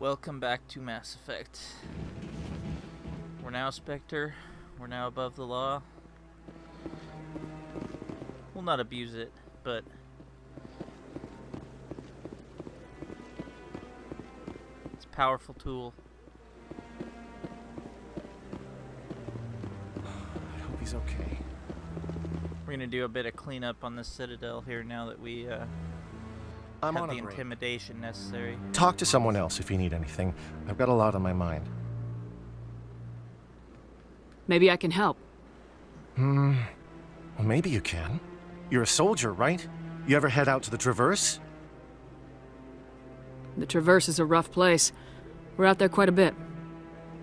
Welcome back to Mass Effect. We're now Spectre. We're now above the law. We'll not abuse it, but it's a powerful tool. I hope he's okay. We're gonna do a bit of cleanup on the Citadel here now that we I'm have on the a break. intimidation necessary. Talk to someone else if you need anything. I've got a lot on my mind. Maybe I can help. Well, maybe you can. You're a soldier, right? You ever head out to the Traverse? The Traverse is a rough place. We're out there quite a bit.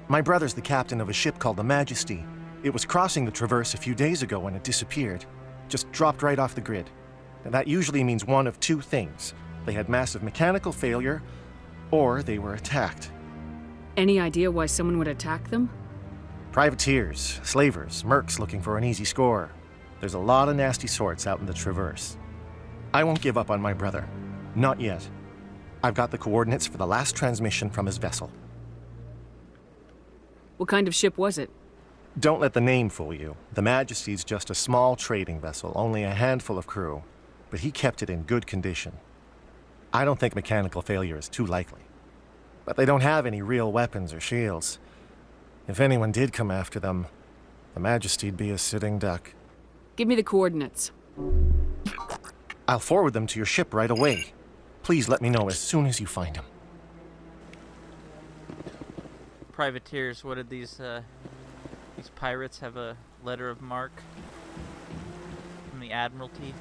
My brother's the captain of a ship called the Majesty. It was crossing the Traverse a few days ago when it disappeared. Just dropped right off the grid. And that usually means one of two things. They had massive mechanical failure, or they were attacked. Any idea why someone would attack them? Privateers, slavers, mercs looking for an easy score. There's a lot of nasty sorts out in the Traverse. I won't give up on my brother. Not yet. I've got the coordinates for the last transmission from his vessel. What kind of ship was it? Don't let the name fool you. The Majesty's just a small trading vessel, only a handful of crew. But he kept it in good condition. I don't think mechanical failure is too likely. But they don't have any real weapons or shields. If anyone did come after them, the Majesty'd be a sitting duck. Give me the coordinates. I'll forward them to your ship right away. Please let me know as soon as you find them. Privateers, what did these pirates have a letter of marque from the Admiralty?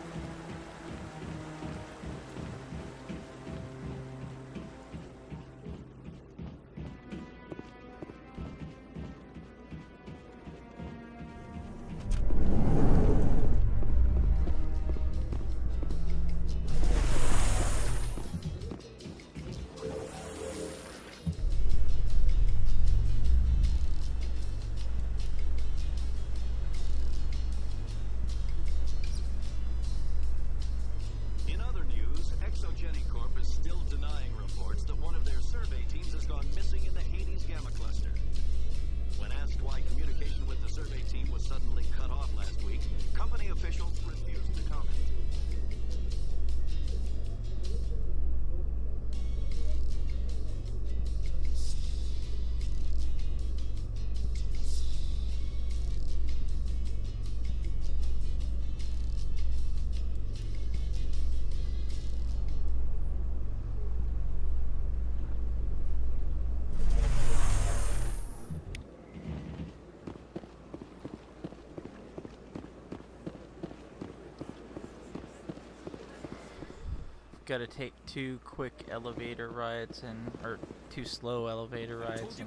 Gotta take two quick elevator rides or two slow elevator rides in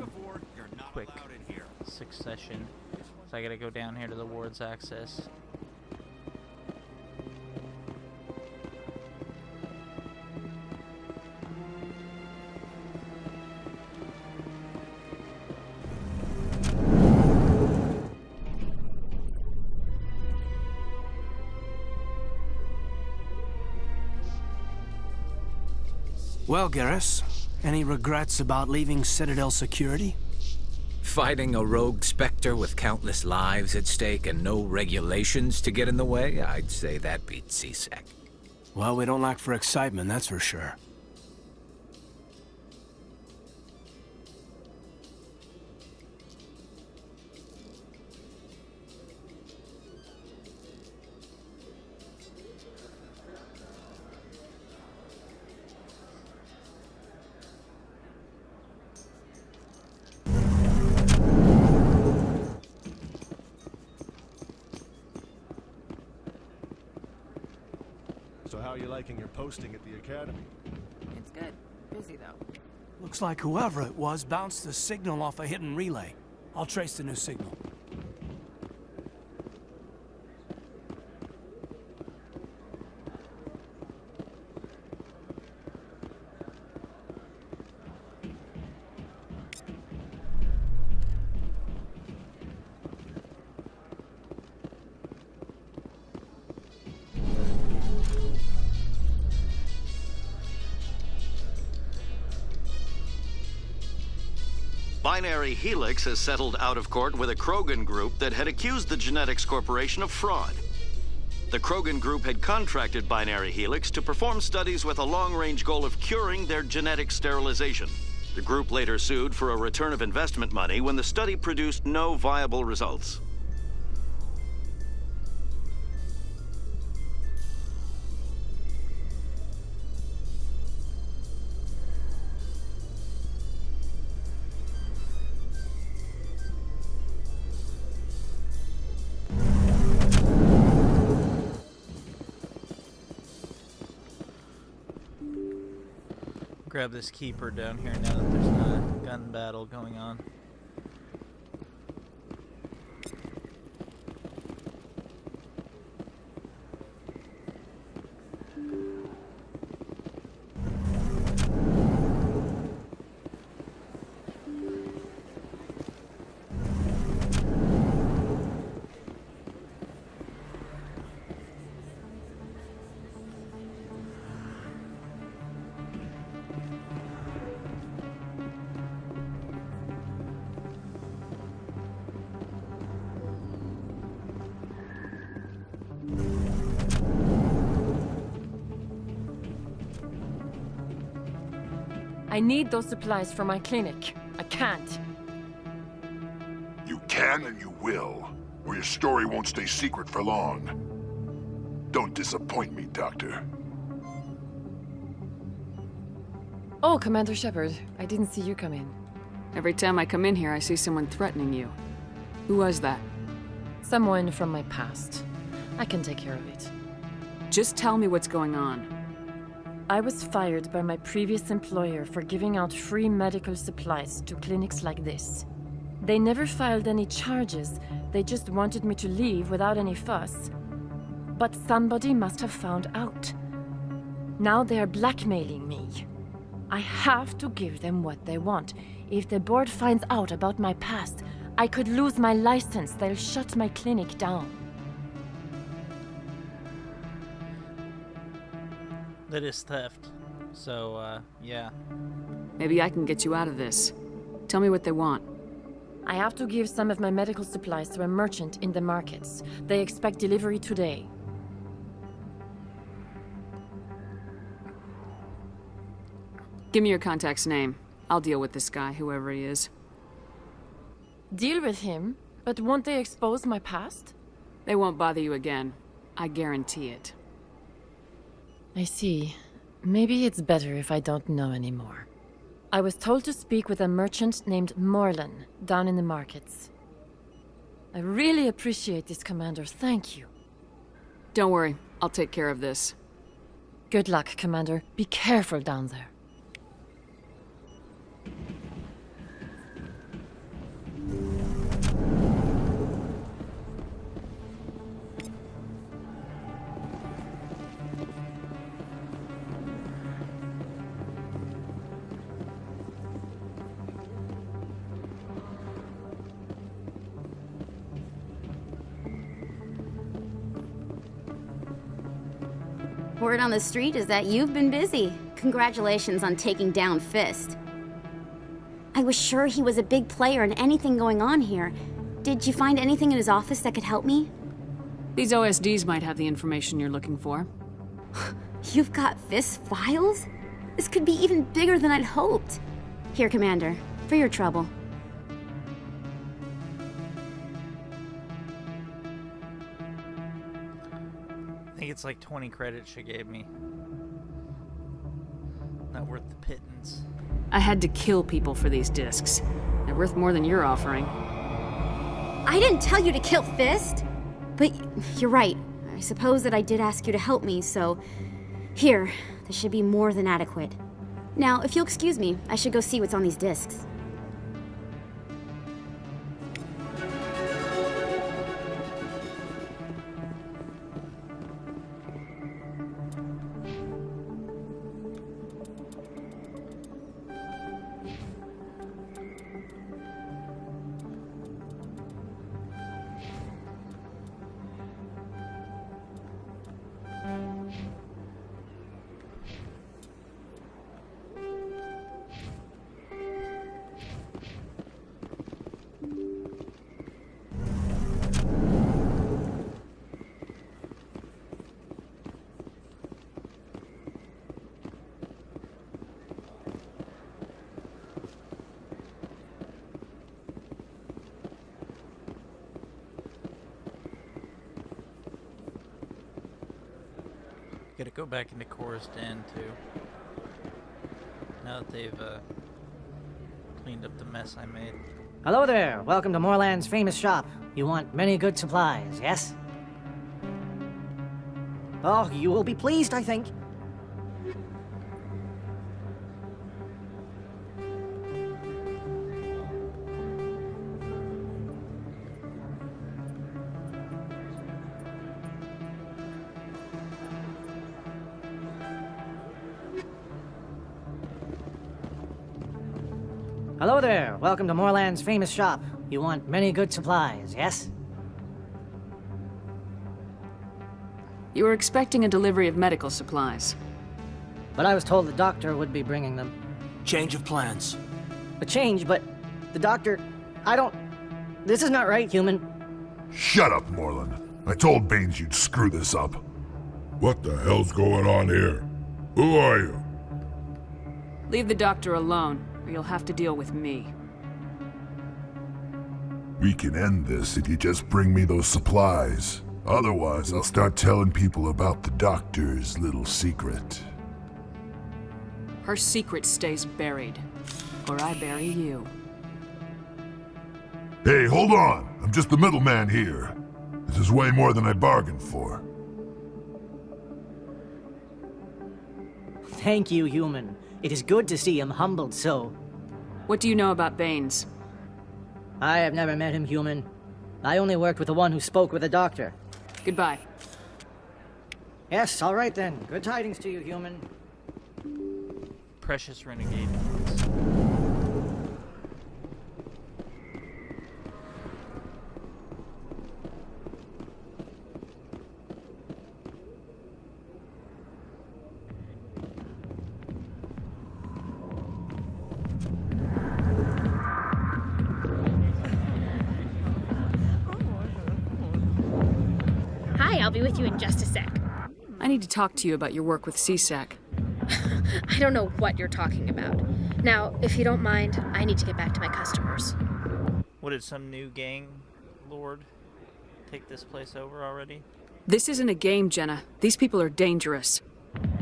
quick succession. So I gotta go down here to the ward's access. Well, Garrus, any regrets about leaving Citadel security? Fighting a rogue Spectre with countless lives at stake and no regulations to get in the way? I'd say that beats CSEC. Well, we don't lack for excitement, that's for sure. So how are you liking your posting at the Academy? It's good. Busy, though. Looks like whoever it was bounced the signal off a hidden relay. I'll trace the new signal. Binary Helix has settled out of court with a Krogan group that had accused the Genetics Corporation of fraud. The Krogan group had contracted Binary Helix to perform studies with a long-range goal of curing their genetic sterilization. The group later sued for a return of investment money when the study produced no viable results. Grab this keeper down here now that there's not a gun battle going on. I need those supplies for my clinic. I can't. You can and you will, or your story won't stay secret for long. Don't disappoint me, Doctor. Oh, Commander Shepard. I didn't see you come in. Every time I come in here, I see someone threatening you. Who was that? Someone from my past. I can take care of it. Just tell me what's going on. I was fired by my previous employer for giving out free medical supplies to clinics like this. They never filed any charges. They just wanted me to leave without any fuss. But somebody must have found out. Now they are blackmailing me. I have to give them what they want. If the board finds out about my past, I could lose my license. They'll shut my clinic down. That is theft. So, yeah. Maybe I can get you out of this. Tell me what they want. I have to give some of my medical supplies to a merchant in the markets. They expect delivery today. Give me your contact's name. I'll deal with this guy, whoever he is. Deal with him? But won't they expose my past? They won't bother you again. I guarantee it. I see. Maybe it's better if I don't know anymore. I was told to speak with a merchant named Morlan, down in the markets. I really appreciate this, Commander. Thank you. Don't worry. I'll take care of this. Good luck, Commander. Be careful down there. Word on the street is that you've been busy. Congratulations on taking down Fist. I was sure he was a big player in anything going on here. Did you find anything in his office that could help me? These OSDs might have the information you're looking for. You've got Fist's files? This could be even bigger than I'd hoped. Here, Commander, for your trouble. I think it's like 20 credits she gave me. Not worth the pittance. I had to kill people for these discs. They're worth more than you're offering. I didn't tell you to kill Fist! But you're right. I suppose that I did ask you to help me, so... Here, this should be more than adequate. Now, if you'll excuse me, I should go see what's on these discs. go back into Cora's Den, too. Now that they've, cleaned up the mess I made. Hello there. Welcome to Moorland's famous shop. You want many good supplies, yes? Oh, you will be pleased, I think. Hello there. Welcome to Moorland's famous shop. You want many good supplies, yes? You were expecting a delivery of medical supplies. But I was told the doctor would be bringing them. Change of plans. A change, but the doctor... I don't... This is not right, human. Shut up, Moreland. I told Baines you'd screw this up. What the hell's going on here? Who are you? Leave the doctor alone, or you'll have to deal with me. We can end this if you just bring me those supplies. Otherwise, I'll start telling people about the doctor's little secret. Her secret stays buried, or I bury you. Hey, hold on! I'm just the middleman here. This is way more than I bargained for. Thank you, human. It is good to see him humbled so. What do you know about Baines? I have never met him, human. I only worked with the one who spoke with the doctor. Goodbye. Yes, all right then. Good tidings to you, human. Precious renegade. Hi, I'll be with you in just a sec. I need to talk to you about your work with CSAC. I don't know what you're talking about. Now, if you don't mind, I need to get back to my customers. What, did some new gang lord take this place over already? This isn't a game, Jenna. These people are dangerous.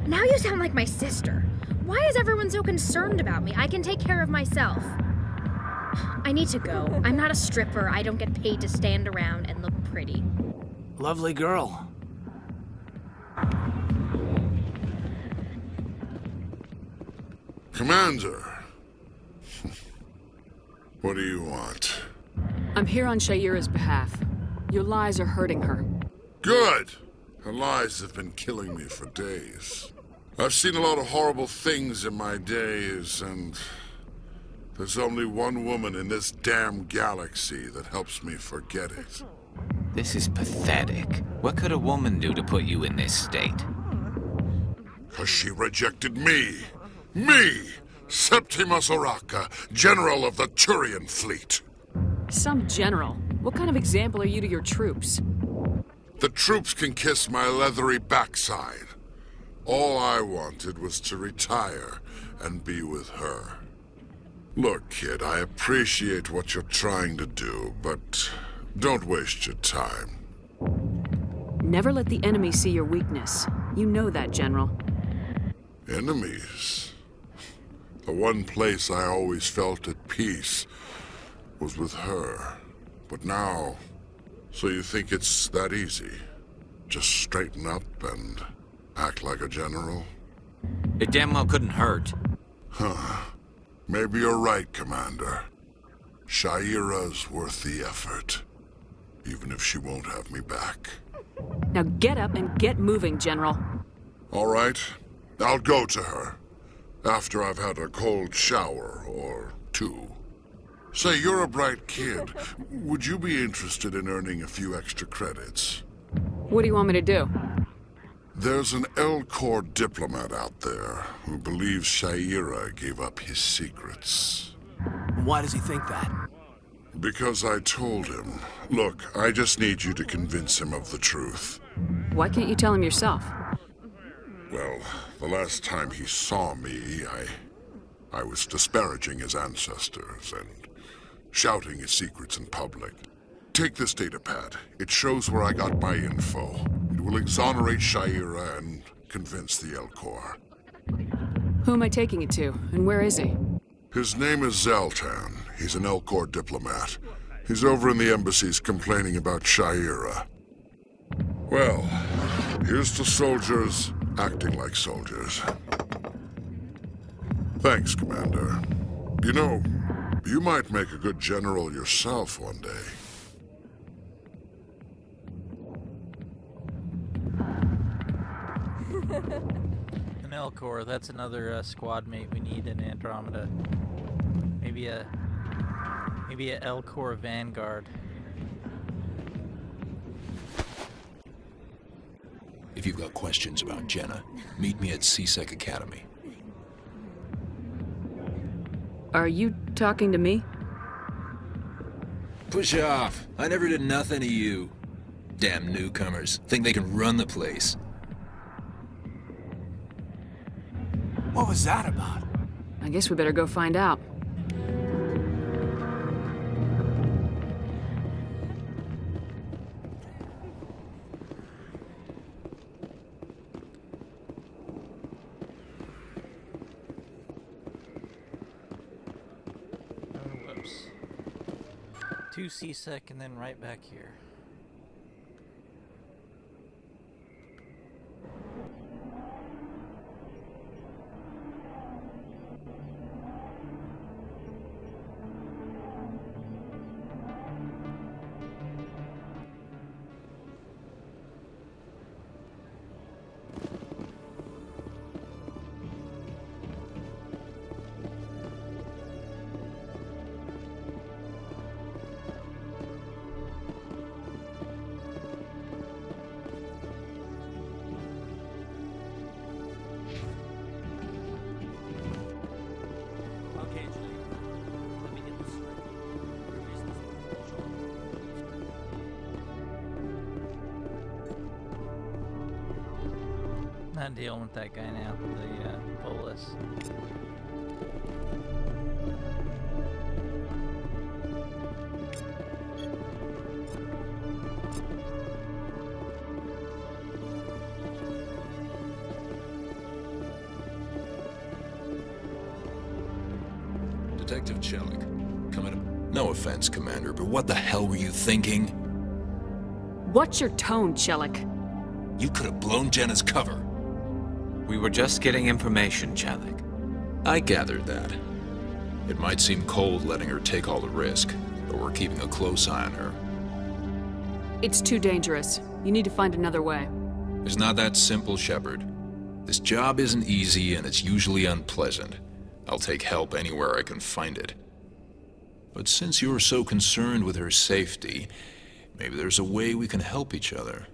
Now you sound like my sister. Why is everyone so concerned about me? I can take care of myself. I need to go. I'm not a stripper. I don't get paid to stand around and look pretty. Lovely girl. Commander. What do you want? I'm here on Shaira's behalf. Your lies are hurting her. Good! Her lies have been killing me for days. I've seen a lot of horrible things in my days, and there's only one woman in this damn galaxy that helps me forget it. This is pathetic. What could a woman do to put you in this state? 'Cause she rejected me! Me! Septimus Oraka, General of the Turian Fleet! Some general? What kind of example are you to your troops? The troops can kiss my leathery backside. All I wanted was to retire and be with her. Look, kid, I appreciate what you're trying to do, but don't waste your time. Never let the enemy see your weakness. You know that, General. Enemies? The one place I always felt at peace was with her. But now, so you think it's that easy? Just straighten up and act like a general? It damn well couldn't hurt. Huh. Maybe you're right, Commander. Shaira's worth the effort. Even if she won't have me back. Now get up and get moving, General. All right. I'll go to her. After I've had a cold shower or two. Say, you're a bright kid. Would you be interested in earning a few extra credits? What do you want me to do? There's an L-Corps diplomat out there who believes Shaira gave up his secrets. Why does he think that? Because I told him. Look, I just need you to convince him of the truth. Why can't you tell him yourself? Well, the last time he saw me, I was disparaging his ancestors and shouting his secrets in public. Take this datapad. It shows where I got my info. It will exonerate Shaira and convince the Elcor. Who am I taking it to, and where is he? His name is Zaltan. He's an Elcor diplomat. He's over in the embassies complaining about Sha'ira. Well, here's to soldiers acting like soldiers. Thanks, Commander. You know, you might make a good general yourself one day. An Elcor, that's another squad mate we need in Andromeda. Maybe a Elcor Vanguard. If you've got questions about Jenna, meet me at CSEC Academy. Are you talking to me? Push off. I never did nothing to you. Damn newcomers. Think they can run the place. What was that about? I guess we better go find out. Whoops. 2 CSEC and then right back here. Not dealing with that guy now, the bolus. Detective Chelik, coming up. No offense, Commander, but what the hell were you thinking? What's your tone, Chelik? You could have blown Jenna's cover. We were just getting information, Chelik. I gathered that. It might seem cold letting her take all the risk, but we're keeping a close eye on her. It's too dangerous. You need to find another way. It's not that simple, Shepard. This job isn't easy and it's usually unpleasant. I'll take help anywhere I can find it. But since you're so concerned with her safety, maybe there's a way we can help each other.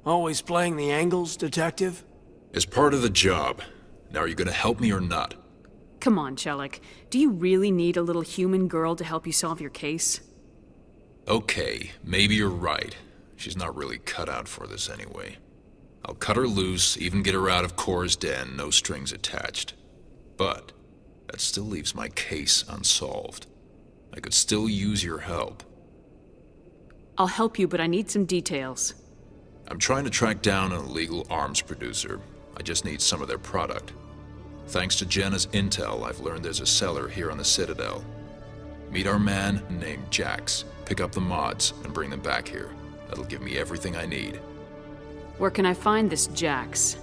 Always playing the angles, Detective? It's part of the job. Now, are you gonna help me or not? Come on, Chelik. Do you really need a little human girl to help you solve your case? Okay, maybe you're right. She's not really cut out for this anyway. I'll cut her loose, even get her out of Core's den, no strings attached. But that still leaves my case unsolved. I could still use your help. I'll help you, but I need some details. I'm trying to track down an illegal arms producer. I just need some of their product. Thanks to Jenna's intel, I've learned there's a seller here on the Citadel. Meet our man named Jax. Pick up the mods and bring them back here. That'll give me everything I need. Where can I find this Jax?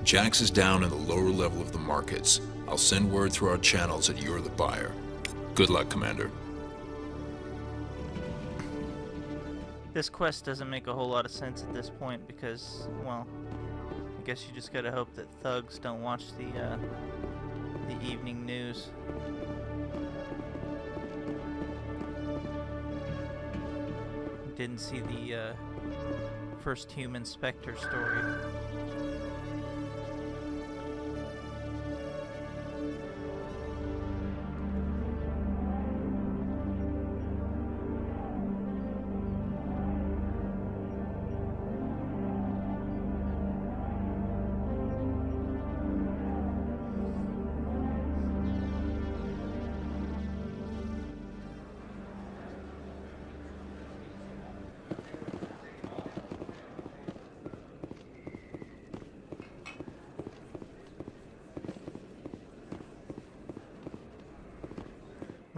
Jax is down in the lower level of the markets. I'll send word through our channels that you're the buyer. Good luck, Commander. This quest doesn't make a whole lot of sense at this point because, well, I guess you just gotta hope that thugs don't watch the evening news. Didn't see the first human Spectre story.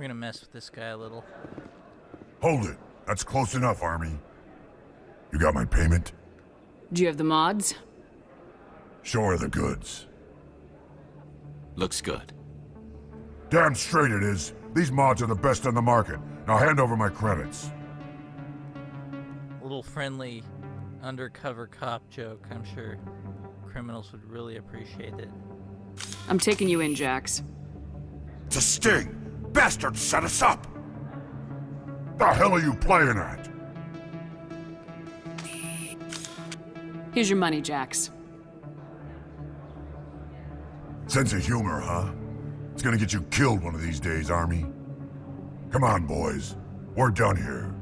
We're gonna mess with this guy a little. Hold it. That's close enough, Army. You got my payment? Do you have the mods? Show her the goods. Looks good. Damn straight it is. These mods are the best on the market. Now hand over my credits. A little friendly undercover cop joke. I'm sure criminals would really appreciate it. I'm taking you in, Jax. It's a sting! Bastards set us up! The hell are you playing at? Here's your money, Jax. Sense of humor, huh? It's gonna get you killed one of these days, Army. Come on, boys. We're done here.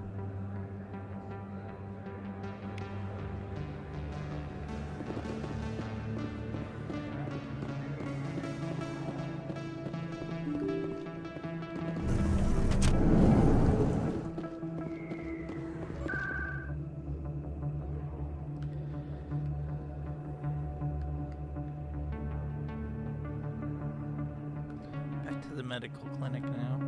Back to the medical clinic now.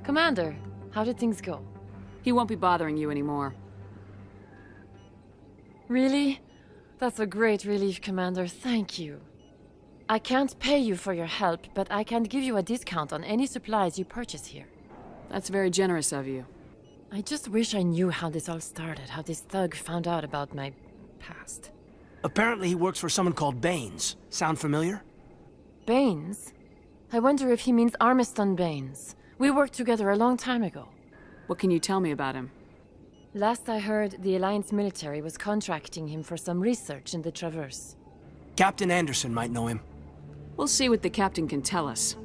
Commander, how did things go? He won't be bothering you anymore. Really? That's a great relief, Commander. Thank you. I can't pay you for your help, but I can give you a discount on any supplies you purchase here. That's very generous of you. I just wish I knew how this all started, how this thug found out about my past. Apparently he works for someone called Baines. Sound familiar? Baines? I wonder if he means Armiston Baines. We worked together a long time ago. What can you tell me about him? Last I heard, the Alliance military was contracting him for some research in the Traverse. Captain Anderson might know him. We'll see what the captain can tell us.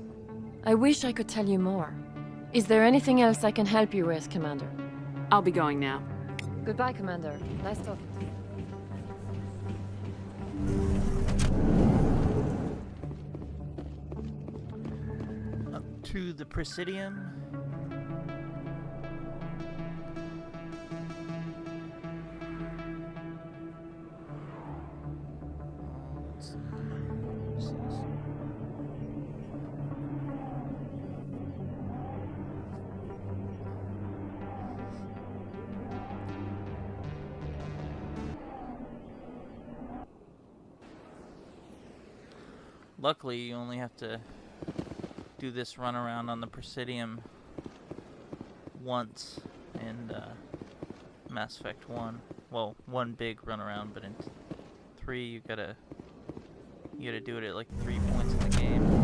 I wish I could tell you more. Is there anything else I can help you with, Commander? I'll be going now. Goodbye, Commander. Nice talking to you. To the Presidium. Luckily, you only have to do this run around on the Presidium once in Mass Effect 1. Well, one big run around, but in 3 you gotta do it at like 3 points in the game.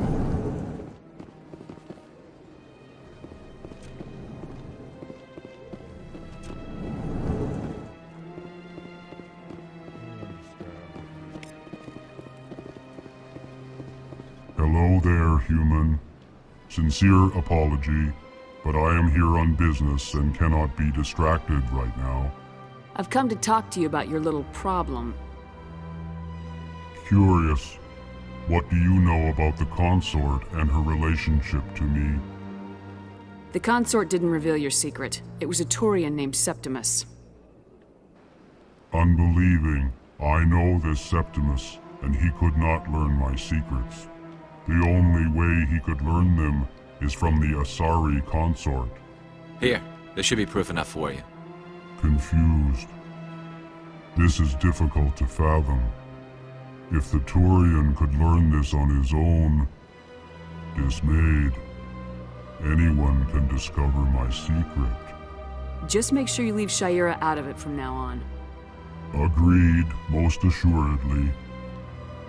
Hello there, human. Sincere apology, but I am here on business and cannot be distracted right now. I've come to talk to you about your little problem. Curious, what do you know about the consort and her relationship to me? The consort didn't reveal your secret. It was a Turian named Septimus. Unbelieving. I know this Septimus, and he could not learn my secrets. The only way he could learn them is from the Asari consort. Here, there should be proof enough for you. Confused. This is difficult to fathom. If the Turian could learn this on his own, dismayed, anyone can discover my secret. Just make sure you leave Sha'ira out of it from now on. Agreed, most assuredly.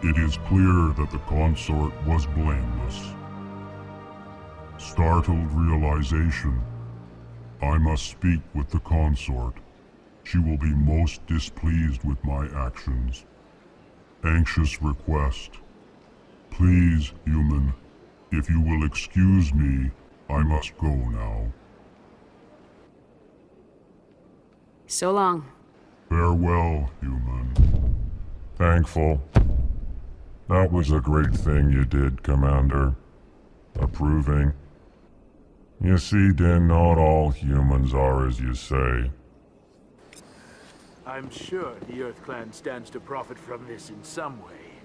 It is clear that the consort was blameless. Startled realization. I must speak with the consort. She will be most displeased with my actions. Anxious request. Please, human, if you will excuse me, I must go now. So long. Farewell, human. Thankful. That was a great thing you did, Commander. Approving. You see, Din, not all humans are as you say. I'm sure the Earth Clan stands to profit from this in some way.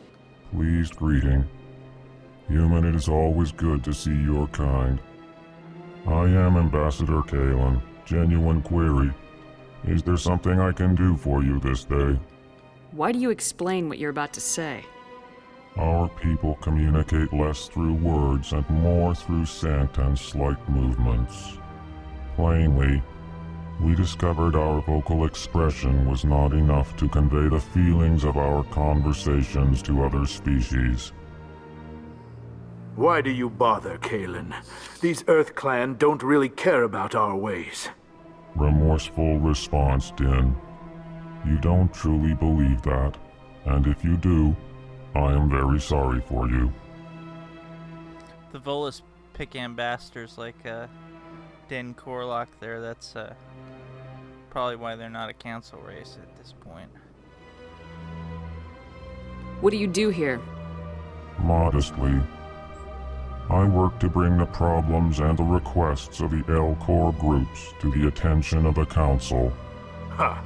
Pleased greeting. Human, it is always good to see your kind. I am Ambassador Kalen. Genuine query. Is there something I can do for you this day? Why do you explain what you're about to say? Our people communicate less through words and more through scent and slight movements. Plainly, we discovered our vocal expression was not enough to convey the feelings of our conversations to other species. Why do you bother, Kalen? These Earth Clan don't really care about our ways. Remorseful response, Din. You don't truly believe that, and if you do, I am very sorry for you. The Volus pick ambassadors like Din Korlak there. That's probably why they're not a council race at this point. What do you do here? Modestly, I work to bring the problems and the requests of the Elcor groups to the attention of the Council. Ha!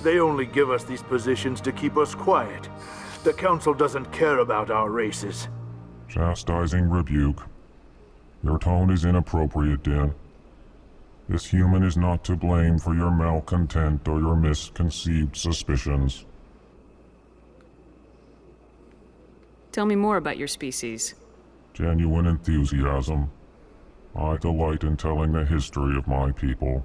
They only give us these positions to keep us quiet. The Council doesn't care about our races. Chastising rebuke. Your tone is inappropriate, Din. This human is not to blame for your malcontent or your misconceived suspicions. Tell me more about your species. Genuine enthusiasm. I delight in telling the history of my people.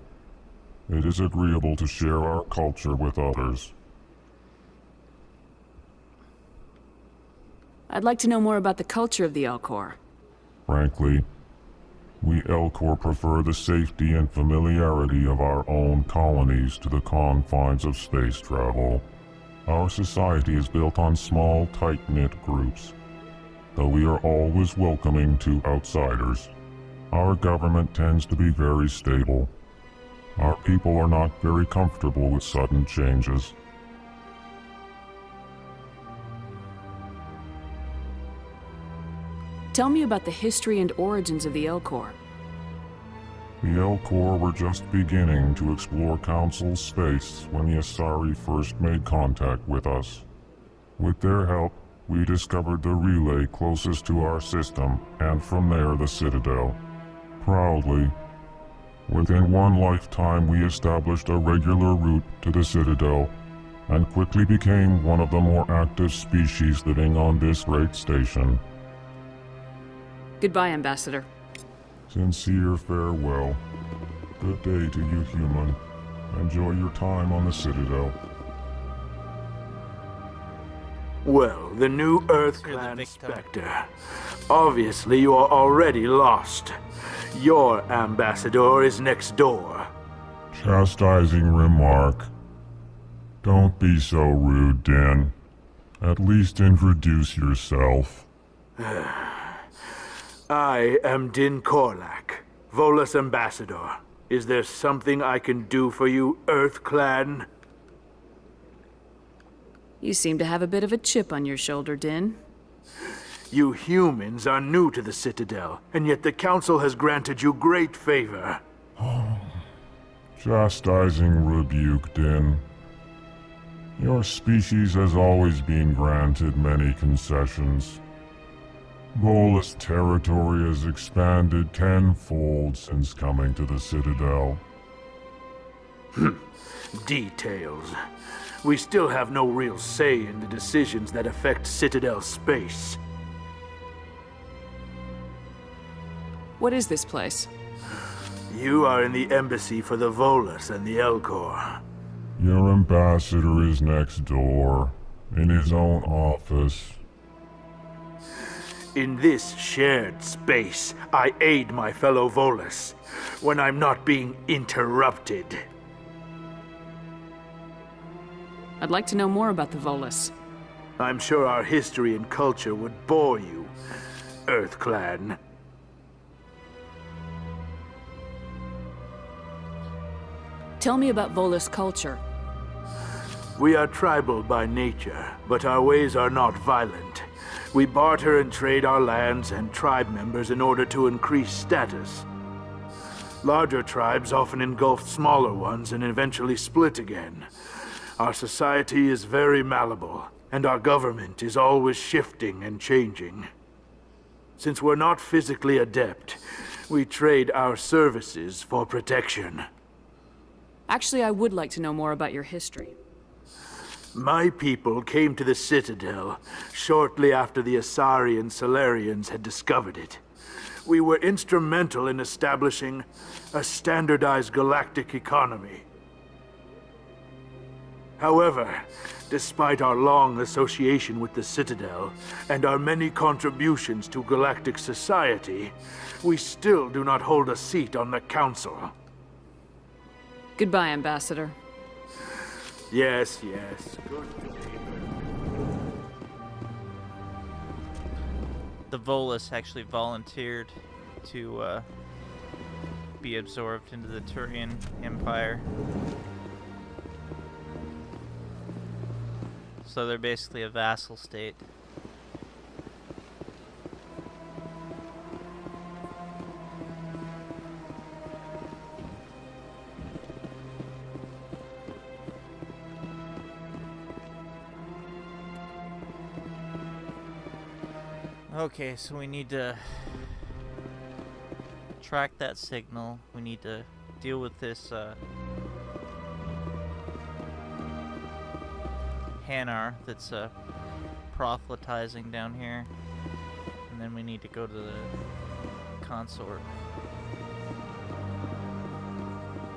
It is agreeable to share our culture with others. I'd like to know more about the culture of the Elcor. Frankly, we Elcor prefer the safety and familiarity of our own colonies to the confines of space travel. Our society is built on small, tight-knit groups, though we are always welcoming to outsiders. Our government tends to be very stable. Our people are not very comfortable with sudden changes. Tell me about the history and origins of the Elcor. The Elcor were just beginning to explore Council space when the Asari first made contact with us. With their help, we discovered the relay closest to our system, and from there the Citadel. Proudly, within one lifetime we established a regular route to the Citadel, and quickly became one of the more active species living on this great station. Goodbye, Ambassador. Sincere farewell. Good day to you, human. Enjoy your time on the Citadel. Well, the new Earth Clan Spectre. Obviously, you are already lost. Your ambassador is next door. Chastising remark. Don't be so rude, Din. At least introduce yourself. I am Din Korlak, Volus ambassador. Is there something I can do for you, Earth Clan? You seem to have a bit of a chip on your shoulder, Din. You humans are new to the Citadel, and yet the Council has granted you great favor. Chastising rebuke, Din. Your species has always been granted many concessions. Volus territory has expanded tenfold since coming to the Citadel. Details. We still have no real say in the decisions that affect Citadel space. What is this place? You are in the embassy for the Volus and the Elcor. Your ambassador is next door, in his own office. In this shared space, I aid my fellow Volus when I'm not being interrupted. I'd like to know more about the Volus. I'm sure our history and culture would bore you, Earth Clan. Tell me about Volus culture. We are tribal by nature, but our ways are not violent. We barter and trade our lands and tribe members in order to increase status. Larger tribes often engulf smaller ones and eventually split again. Our society is very malleable, and our government is always shifting and changing. Since we're not physically adept, we trade our services for protection. Actually, I would like to know more about your history. My people came to the Citadel shortly after the Asari Salarians had discovered it. We were instrumental in establishing a standardized galactic economy. However, despite our long association with the Citadel and our many contributions to galactic society, we still do not hold a seat on the Council. Goodbye, Ambassador. Yes, yes. Good behavior. The Volus actually volunteered to be absorbed into the Turian Empire. So they're basically a vassal state. Okay, so we need to track that signal. We need to deal with this Hanar that's proselytizing down here, and then we need to go to the consort.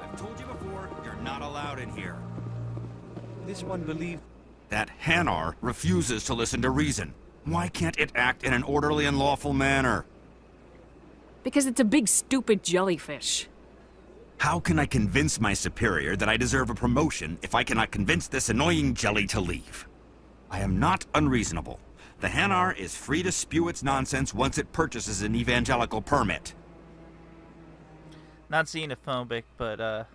I've told you before, you're not allowed in here. This one believes that Hanar refuses to listen to reason. Why can't it act in an orderly and lawful manner? Because it's a big, stupid jellyfish. How can I convince my superior that I deserve a promotion if I cannot convince this annoying jelly to leave? I am not unreasonable. The Hanar is free to spew its nonsense once it purchases an evangelical permit. Not xenophobic, but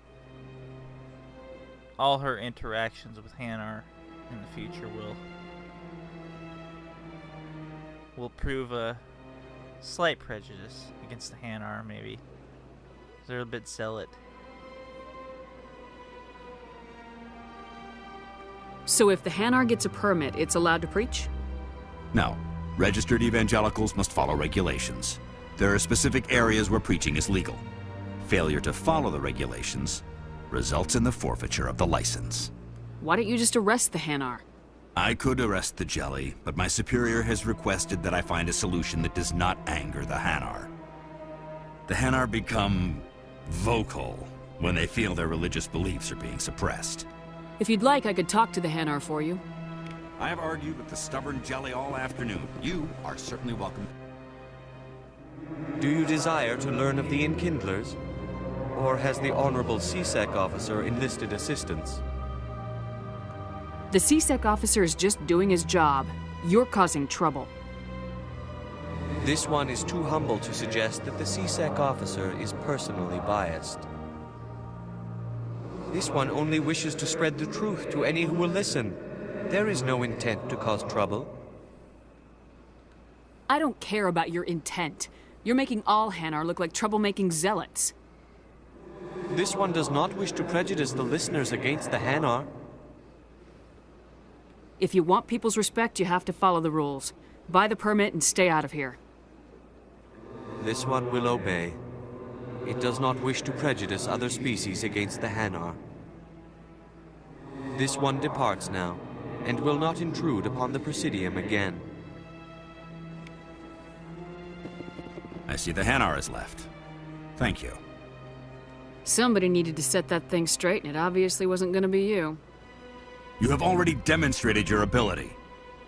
all her interactions with Hanar in the future will prove a slight prejudice against the Hanar, maybe. They're a bit zealot. So if the Hanar gets a permit, it's allowed to preach? No. Registered evangelicals must follow regulations. There are specific areas where preaching is legal. Failure to follow the regulations results in the forfeiture of the license. Why don't you just arrest the Hanar? I could arrest the jelly, but my superior has requested that I find a solution that does not anger the Hanar. The Hanar become vocal when they feel their religious beliefs are being suppressed. If you'd like, I could talk to the Hanar for you. I have argued with the stubborn jelly all afternoon. You are certainly welcome. Do you desire to learn of the Enkindlers? Or has the Honorable CSEC officer enlisted assistance? The CSEC officer is just doing his job. You're causing trouble. This one is too humble to suggest that the CSEC officer is personally biased. This one only wishes to spread the truth to any who will listen. There is no intent to cause trouble. I don't care about your intent. You're making all Hanar look like troublemaking zealots. This one does not wish to prejudice the listeners against the Hanar. If you want people's respect, you have to follow the rules. Buy the permit and stay out of here. This one will obey. It does not wish to prejudice other species against the Hanar. This one departs now, and will not intrude upon the Presidium again. I see the Hanar is left. Thank you. Somebody needed to set that thing straight, and it obviously wasn't going to be you. You have already demonstrated your ability.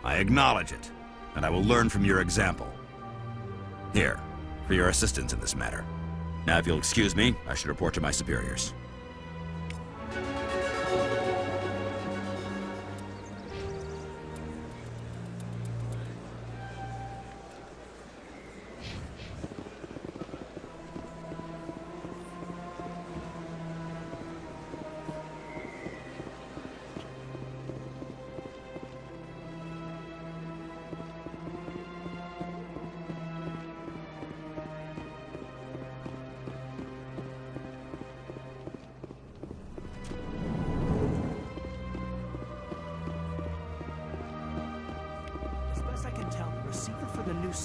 I acknowledge it, and I will learn from your example. Here, for your assistance in this matter. Now, if you'll excuse me, I should report to my superiors.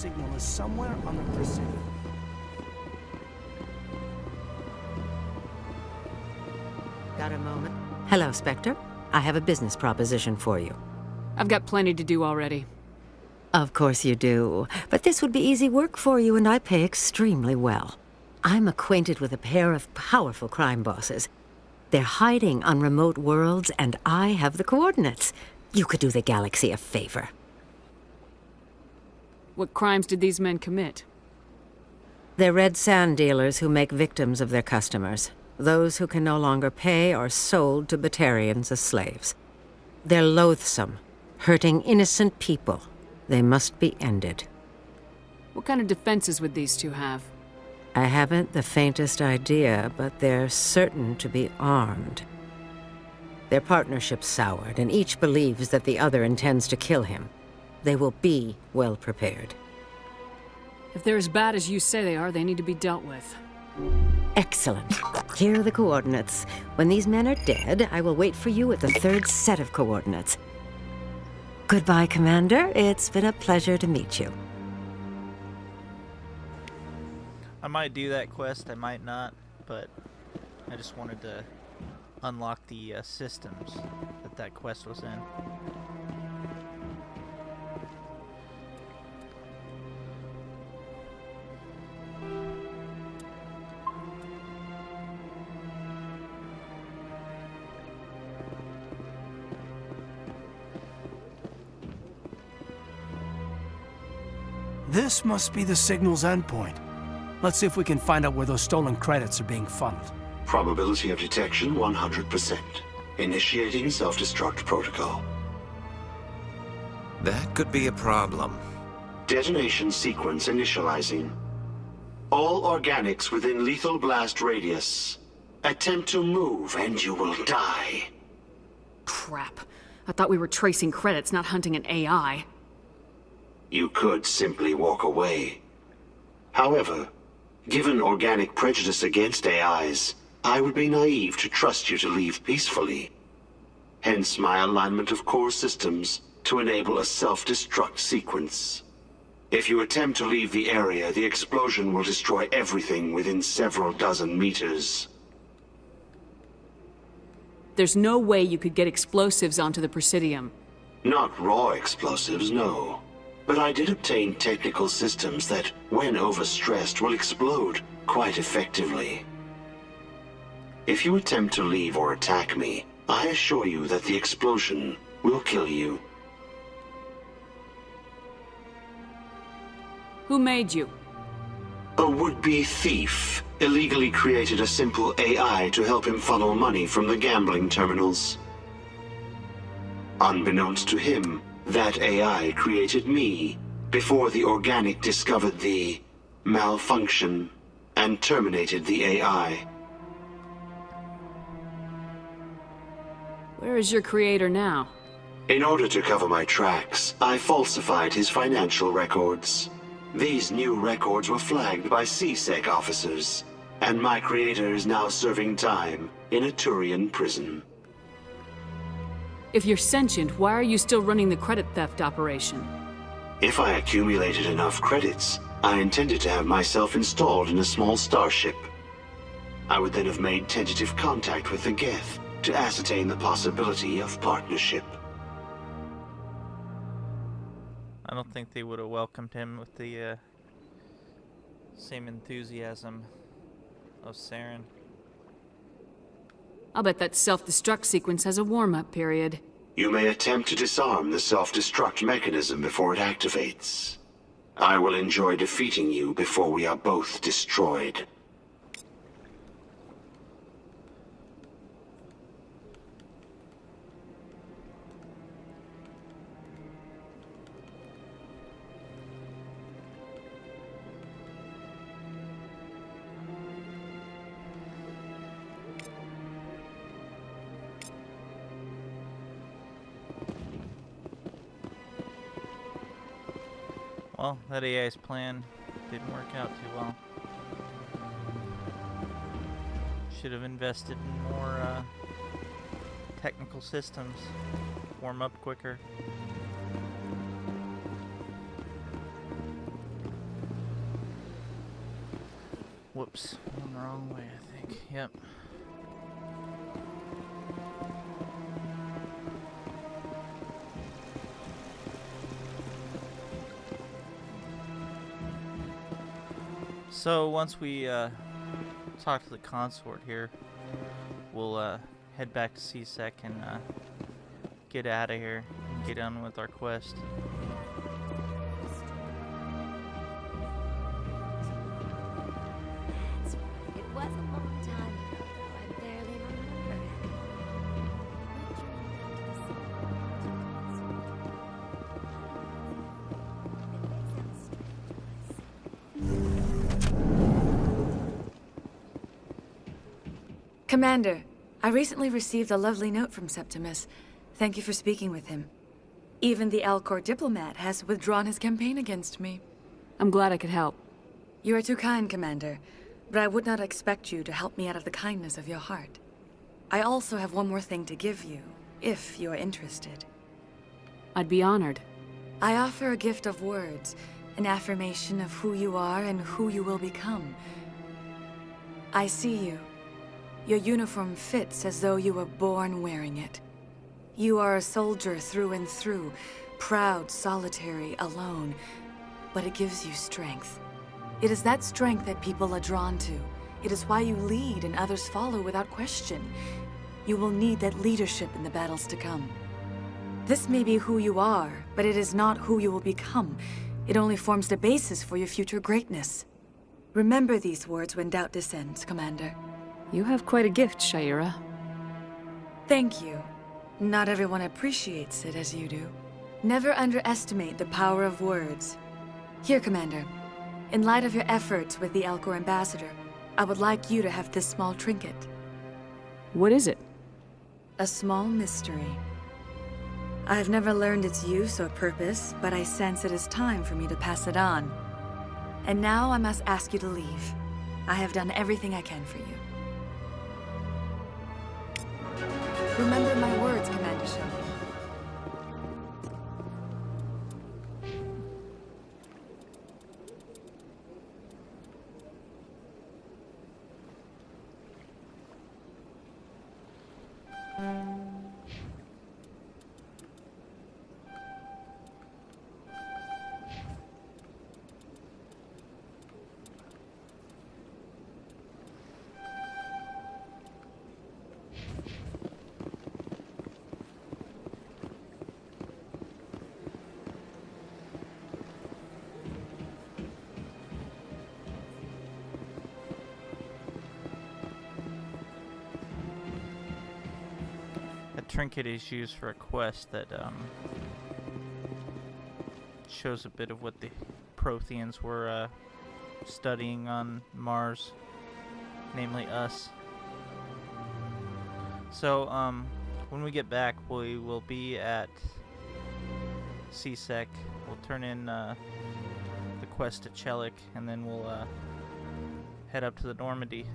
signal is somewhere on the Presidium. Got a moment? Hello, Spectre. I have a business proposition for you. I've got plenty to do already. Of course you do. But this would be easy work for you, and I pay extremely well. I'm acquainted with a pair of powerful crime bosses. They're hiding on remote worlds, and I have the coordinates. You could do the galaxy a favor. What crimes did these men commit? They're red sand dealers who make victims of their customers. Those who can no longer pay are sold to Batarians as slaves. They're loathsome, hurting innocent people. They must be ended. What kind of defenses would these two have? I haven't the faintest idea, but they're certain to be armed. Their partnership's soured, and each believes that the other intends to kill him. They will be well prepared. If they're as bad as you say they are, they need to be dealt with. Excellent. Here are the coordinates. When these men are dead, I will wait for you at the third set of coordinates. Goodbye, Commander. It's been a pleasure to meet you. I might do that quest, I might not, but I just wanted to unlock the systems that quest was in. This must be the signal's endpoint. Let's see if we can find out where those stolen credits are being funneled. Probability of detection 100%. Initiating self-destruct protocol. That could be a problem. Detonation sequence initializing. All organics within lethal blast radius. Attempt to move and you will die. Crap. I thought we were tracing credits, not hunting an AI. You could simply walk away. However, given organic prejudice against AIs, I would be naive to trust you to leave peacefully. Hence my alignment of core systems to enable a self-destruct sequence. If you attempt to leave the area, the explosion will destroy everything within several dozen meters. There's no way you could get explosives onto the Presidium. Not raw explosives, no. But I did obtain technical systems that, when overstressed, will explode quite effectively. If you attempt to leave or attack me, I assure you that the explosion will kill you. Who made you? A would-be thief illegally created a simple AI to help him funnel money from the gambling terminals. Unbeknownst to him, that AI created me before the organic discovered the malfunction and terminated the AI. Where is your creator now? In order to cover my tracks, I falsified his financial records. These new records were flagged by CSEC officers, and my creator is now serving time in a Turian prison. If you're sentient, why are you still running the credit theft operation? If I accumulated enough credits, I intended to have myself installed in a small starship. I would then have made tentative contact with the Geth to ascertain the possibility of partnership. I don't think they would have welcomed him with the same enthusiasm of Saren. I'll bet that self-destruct sequence has a warm-up period. You may attempt to disarm the self-destruct mechanism before it activates. I will enjoy defeating you before we are both destroyed. Well, that AI's plan didn't work out too well. Should have invested in more technical systems. Warm up quicker. Whoops, went the wrong way, I think. Yep. So once we talk to the consort here, we'll head back to CSEC and get out of here and get on with our quest. It was a long time ago. I barely remember Commander, I recently received a lovely note from Septimus. Thank you for speaking with him. Even the Alcor diplomat has withdrawn his campaign against me. I'm glad I could help. You are too kind, Commander, but I would not expect you to help me out of the kindness of your heart. I also have one more thing to give you, if you are interested. I'd be honored. I offer a gift of words, an affirmation of who you are and who you will become. I see you. Your uniform fits as though you were born wearing it. You are a soldier through and through, proud, solitary, alone, but it gives you strength. It is that strength that people are drawn to. It is why you lead and others follow without question. You will need that leadership in the battles to come. This may be who you are, but it is not who you will become. It only forms the basis for your future greatness. Remember these words when doubt descends, Commander. You have quite a gift, Sha'ira. Thank you. Not everyone appreciates it as you do. Never underestimate the power of words. Here, Commander. In light of your efforts with the Alcor ambassador, I would like you to have this small trinket. What is it? A small mystery. I have never learned its use or purpose, but I sense it is time for me to pass it on. And now I must ask you to leave. I have done everything I can for you. Remember my words, Commander Shepard. Trinket is used for a quest that shows a bit of what the Protheans were studying on Mars, namely us. So when we get back, we will be at CSEC. We'll turn in the quest to Chelik, and then we'll head up to the Normandy.